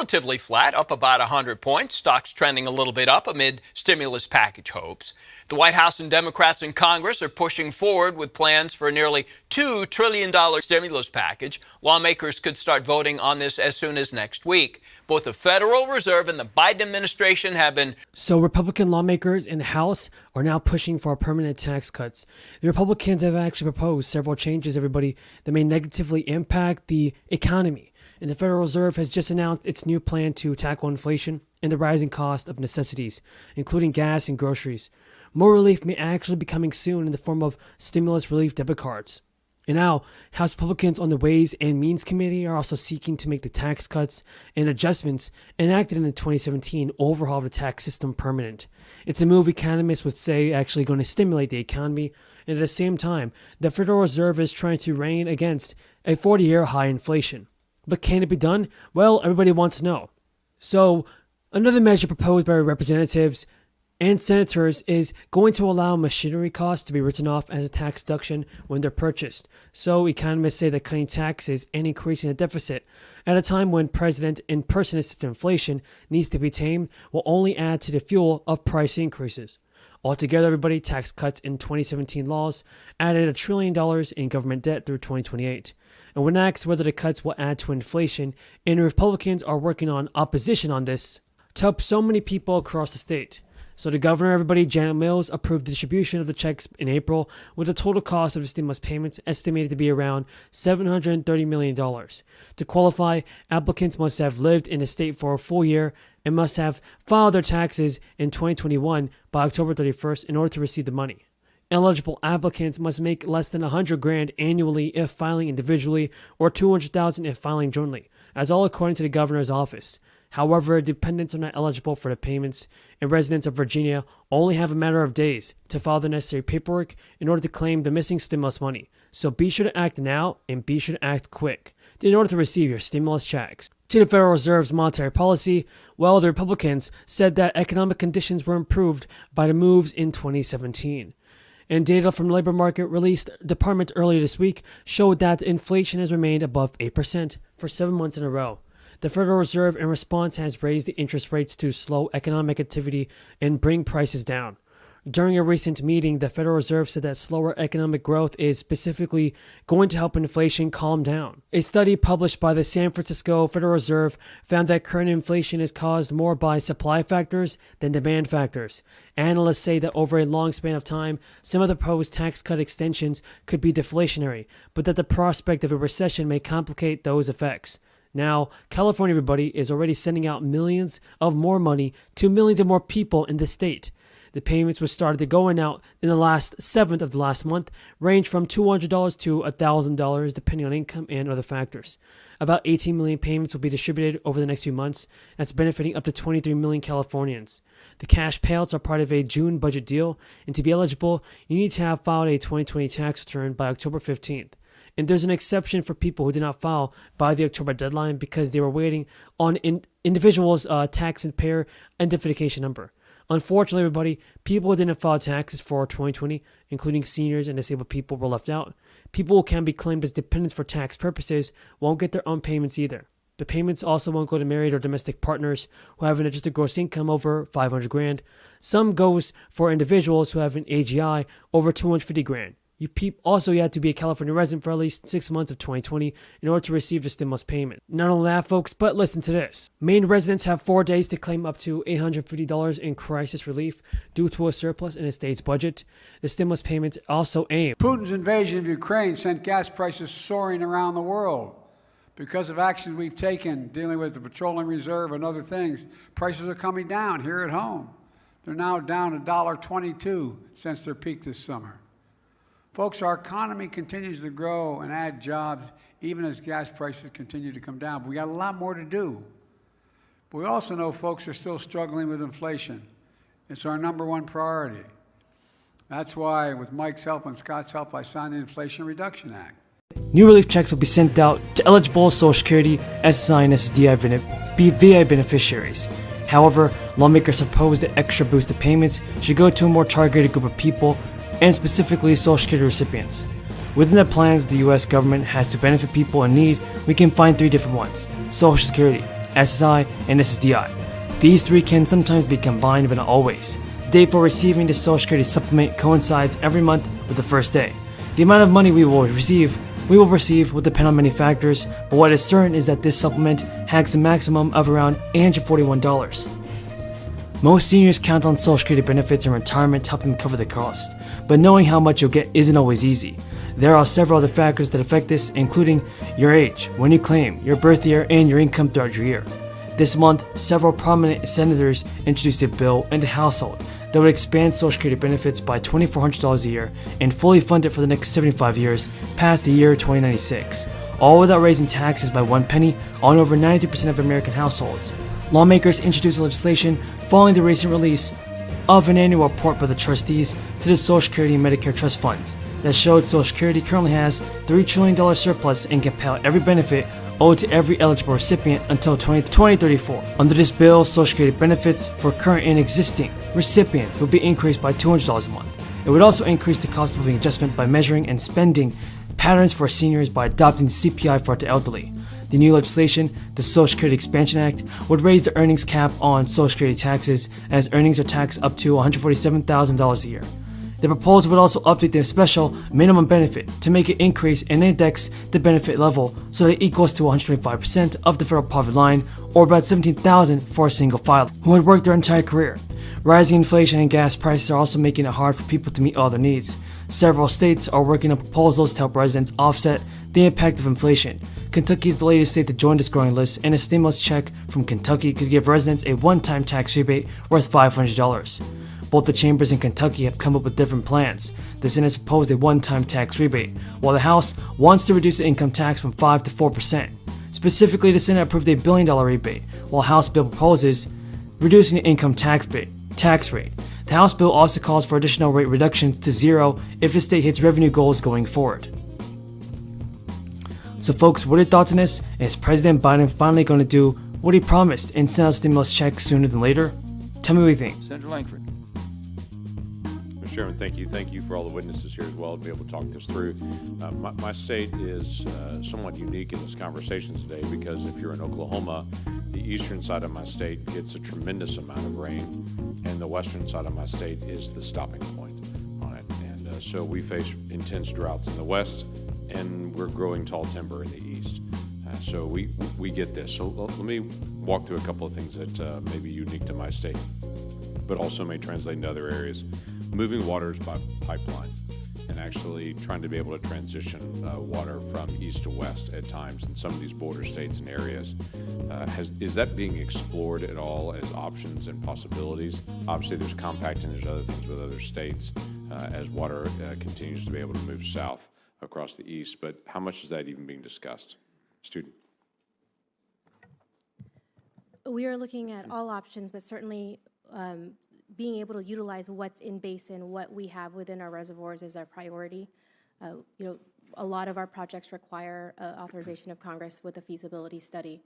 relatively flat, up about 100 points. Stocks trending a little bit up amid stimulus package hopes. The White House and Democrats in Congress are pushing forward with plans for a nearly $2 trillion stimulus package. Lawmakers could start voting on this as soon as next week. Both the Federal Reserve and the Biden administration have been... So Republican lawmakers in the House are now pushing for permanent tax cuts. The Republicans have actually proposed several changes, everybody, that may negatively impact the economy. And the Federal Reserve has just announced its new plan to tackle inflation and the rising cost of necessities, including gas and groceries. More relief may actually be coming soon in the form of stimulus relief debit cards. And now, House Republicans on the Ways and Means Committee are also seeking to make the tax cuts and adjustments enacted in the 2017 overhaul of the tax system permanent. It's a move economists would say actually going to stimulate the economy, and at the same time, the Federal Reserve is trying to rein against a 40-year high inflation. But can it be done? Well, everybody wants to know. So, another measure proposed by representatives and senators is going to allow machinery costs to be written off as a tax deduction when they're purchased. So economists say that cutting taxes and increasing the deficit at a time when President in-person-assisted inflation needs to be tamed will only add to the fuel of price increases. Altogether, everybody, tax cuts in 2017 laws added $1 trillion in government debt through 2028. And when asked whether the cuts will add to inflation, and Republicans are working on opposition on this to help so many people across the state. So the governor, everybody, Janet Mills, approved the distribution of the checks in April with the total cost of the stimulus payments estimated to be around $730 million. To qualify, applicants must have lived in the state for a full year and must have filed their taxes in 2021 by October 31st in order to receive the money. Eligible applicants must make less than $100,000 annually if filing individually or $200,000 if filing jointly, as all according to the governor's office. However, dependents are not eligible for the payments, and residents of Virginia only have a matter of days to file the necessary paperwork in order to claim the missing stimulus money. So be sure to act now and be sure to act quick in order to receive your stimulus checks. To the Federal Reserve's monetary policy, well, the Republicans said that economic conditions were improved by the moves in 2017. And data from the labor market released department earlier this week showed that inflation has remained above 8% for 7 months in a row. The Federal Reserve, in response, has raised the interest rates to slow economic activity and bring prices down. During a recent meeting, the Federal Reserve said that slower economic growth is specifically going to help inflation calm down. A study published by the San Francisco Federal Reserve found that current inflation is caused more by supply factors than demand factors. Analysts say that over a long span of time, some of the proposed tax cut extensions could be deflationary, but that the prospect of a recession may complicate those effects. Now, California, everybody, is already sending out millions of more money to millions of more people in the state. The payments which started going out in the last 7th of the last month range from $200 to $1,000 depending on income and other factors. About 18 million payments will be distributed over the next few months. That's benefiting up to 23 million Californians. The cash payouts are part of a June budget deal, and to be eligible, you need to have filed a 2020 tax return by October 15th. And there's an exception for people who did not file by the October deadline because they were waiting on individuals' tax and payer identification number. Unfortunately, everybody, people who didn't file taxes for 2020, including seniors and disabled people, were left out. People who can be claimed as dependents for tax purposes won't get their own payments either. The payments also won't go to married or domestic partners who have an adjusted gross income over $500,000. Some goes for individuals who have an AGI over $250,000. You have to be a California resident for at least 6 months of 2020 in order to receive the stimulus payment. Not only that, folks, but listen to this. Maine residents have 4 days to claim up to $850 in crisis relief due to a surplus in the state's budget. The stimulus payments also aim. Putin's invasion of Ukraine sent gas prices soaring around the world. Because of actions we've taken dealing with the petroleum reserve and other things, prices are coming down here at home. They're now down $1.22 since their peak this summer. Folks, our economy continues to grow and add jobs even as gas prices continue to come down. But we got a lot more to do. But we also know folks are still struggling with inflation. It's our #1 priority. That's why, with Mike's help and Scott's help, I signed the Inflation Reduction Act. New relief checks will be sent out to eligible Social Security, SSI, and SSDI VA beneficiaries. However, lawmakers propose that extra boosted payments should go to a more targeted group of people, and specifically Social Security recipients. Within the plans the U.S. government has to benefit people in need, we can find 3 different ones. Social Security. SSI, and SSDI. These three can sometimes be combined, but not always. The date for receiving the Social Security supplement coincides every month with the first day. The amount of money we will receive will depend on many factors, but what is certain is that this supplement has a maximum of around $841. Most seniors count on Social Security benefits in retirement to help them cover the cost, but knowing how much you'll get isn't always easy. There are several other factors that affect this, including your age, when you claim, your birth year, and your income throughout your year. This month, several prominent senators introduced a bill in the household that would expand Social Security benefits by $2,400 a year and fully fund it for the next 75 years past the year 2096, all without raising taxes by 1 penny on over 92% of American households. Lawmakers introduced legislation following the recent release of an annual report by the trustees to the Social Security and Medicare trust funds that showed Social Security currently has $3 trillion surplus and can pay out every benefit owed to every eligible recipient until 2034. Under this bill, Social Security benefits for current and existing recipients will be increased by $200 a month. It would also increase the cost of living adjustment by measuring and spending patterns for seniors by adopting the CPI for the elderly. The new legislation, the Social Security Expansion Act, would raise the earnings cap on Social Security taxes as earnings are taxed up to $147,000 a year. The proposal would also update the special minimum benefit to make it increase and index the benefit level so that it equals to 125% of the federal poverty line, or about $17,000 for a single filer who had worked their entire career. Rising inflation and gas prices are also making it hard for people to meet all their needs. Several states are working on proposals to help residents offset the impact of inflation. Kentucky is the latest state that joined this growing list, and a stimulus check from Kentucky could give residents a one-time tax rebate worth $500. Both the chambers in Kentucky have come up with different plans. The Senate has proposed a one-time tax rebate, while the House wants to reduce the income tax from 5 to 4%. Specifically, the Senate approved a $1 billion rebate, while House bill proposes reducing the income tax rate. The House bill also calls for additional rate reductions to zero if the state hits revenue goals going forward. So folks, what are your thoughts on this? Is President Biden finally going to do what he promised and send out stimulus checks sooner than later? Tell me what you think. Senator Langford. Mr. Chairman, thank you. Thank you for all the witnesses here as well to be able to talk this through. My state is somewhat unique in this conversation today because if you're in Oklahoma, the eastern side of my state gets a tremendous amount of rain, and the western side of my state is the stopping point on it. And so we face intense droughts in the west, and we're growing tall timber in the east. So we get this. So let me walk through a couple of things that may be unique to my state, but also may translate into other areas. Moving waters by pipeline and actually trying to be able to transition water from east to west at times in some of these border states and areas. Is that being explored at all as options and possibilities? Obviously there's compacting, there's other things with other states as water continues to be able to move south across the east, but how much is that even being discussed? Student. We are looking at all options, but certainly being able to utilize what's in basin, what we have within our reservoirs is our priority. A lot of our projects require authorization of Congress with a feasibility study,